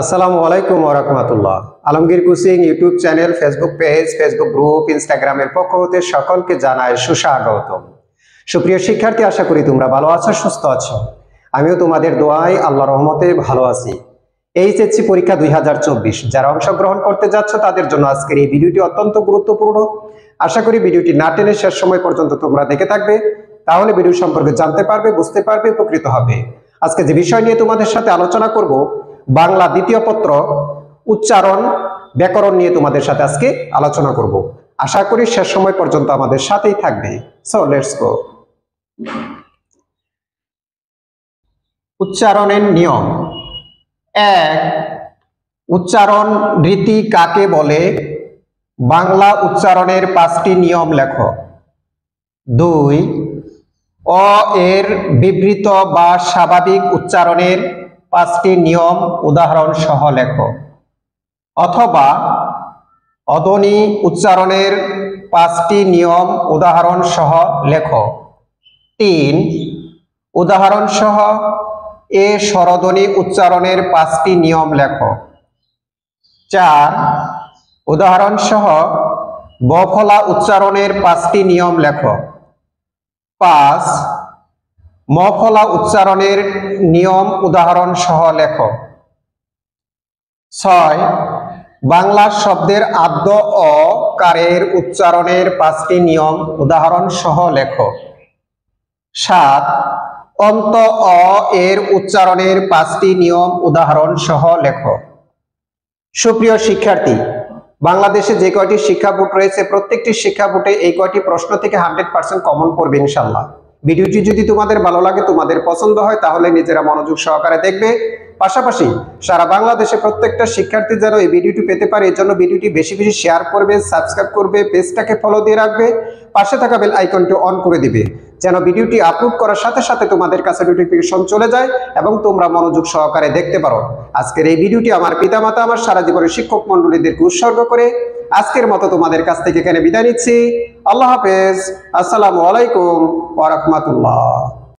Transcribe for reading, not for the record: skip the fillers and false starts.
আসসালামু আলাইকুম ওয়া রাহমাতুল্লাহ। Alamgir coaching YouTube channel, Facebook page, Facebook group, ইনস্টাগ্রামের পক্ষ হতে সকলকে জানাই সুস্বাগতম। সুপ্রিয় শিক্ষার্থী, আশা করি তোমরা ভালো আছো, সুস্থ আছো। আমিও তোমাদের দোয়ায় আল্লাহর রহমতে ভালো আছি। এইচএসসি পরীক্ষা 2024 যারা অংশগ্রহণ করতে যাচ্ছ তাদের জন্য আজকের এই ভিডিওটি অত্যন্ত গুরুত্বপূর্ণ। আশা করি ভিডিওটি না টেনে শেষ সময় পর্যন্ত তোমরা দেখে থাকবে, তাহলে ভিডিও সম্পর্কে জানতে পারবে, বুঝতে পারবে, উপকৃত হবে। আজকে যে বিষয় নিয়ে তোমাদের সাথে আলোচনা করব, বাংলা দ্বিতীয় পত্র উচ্চারণ ব্যাকরণ নিয়ে তোমাদের সাথে আজকে আলোচনা করব। আশা করি শেষ সময় পর্যন্ত আমাদের সাথেই থাকবে। So let's go. উচ্চারণের নিয়ম। 1. উচ্চারণ রীতি কাকে বলে? বাংলা উচ্চারণের 5টি নিয়ম লেখো। 2. অ এর বিবৃত বা স্বাভাবিক উচ্চারণের 5টি নিয়ম উদাহরণ সহ লেখো। অথবা অধ্বনি উচ্চারণের 5টি নিয়ম উদাহরণ সহ লেখো। 3. উদাহরণ সহ এ স্বরধ্বনি উচ্চারণের 5টি নিয়ম লেখো। 4. উদাহরণ সহ বফলা উচ্চারণের 5টি নিয়ম লেখো। 5. মফলা উচ্চারণের নিয়ম উদাহরণ সহ লেখো। 6. বাংলা শব্দের আদ্য অ কারের উচ্চারণের 5টি নিয়ম উদাহরণ সহ লেখো। 7. অন্ত অ এর উচ্চারণের 5টি নিয়ম উদাহরণ সহ লেখো। সুপ্রিয় শিক্ষার্থী, বাংলাদেশে যে কয়টি শিক্ষা বোর্ড রয়েছে প্রত্যেকটি শিক্ষা বোর্ডে এই কয়টি প্রশ্ন থেকে 100% কমন পড়বে ইনশাআল্লাহ। ভিডিওটি যদি তোমাদের ভালো লাগে, তোমাদের পছন্দ হয়, তাহলে নিজেরা মনোযোগ সহকারে দেখবে। পাশাপাশি সারা বাংলাদেশে প্রত্যেকটা শিক্ষার্থী যেন এই ভিডিওটি পেতে পারে, এর জন্য ভিডিওটি বেশি বেশি শেয়ার করবে, সাবস্ক্রাইব করবে, পেজটাকে ফলো দিয়ে রাখবে, পাশে থাকা বেল আইকনটি অন করে দিবে, যেন ভিডিওটি আপলোড করার সাথে সাথে তোমাদের কাছে নোটিফিকেশন চলে যায় এবং তোমরা মনোযোগ সহকারে দেখতে পারো। আজকের এই ভিডিওটি আমার পিতামাতা, আমার সারা জীবনের শিক্ষক মণ্ডলীদেরকে উৎসর্গ করে আজকের মতো তোমাদের কাছ থেকে এখানে বিদায় নিচ্ছি। আল্লাহ হাফেজ। আসসালামু আলাইকুম ওয়া রাহমাতুল্লাহ।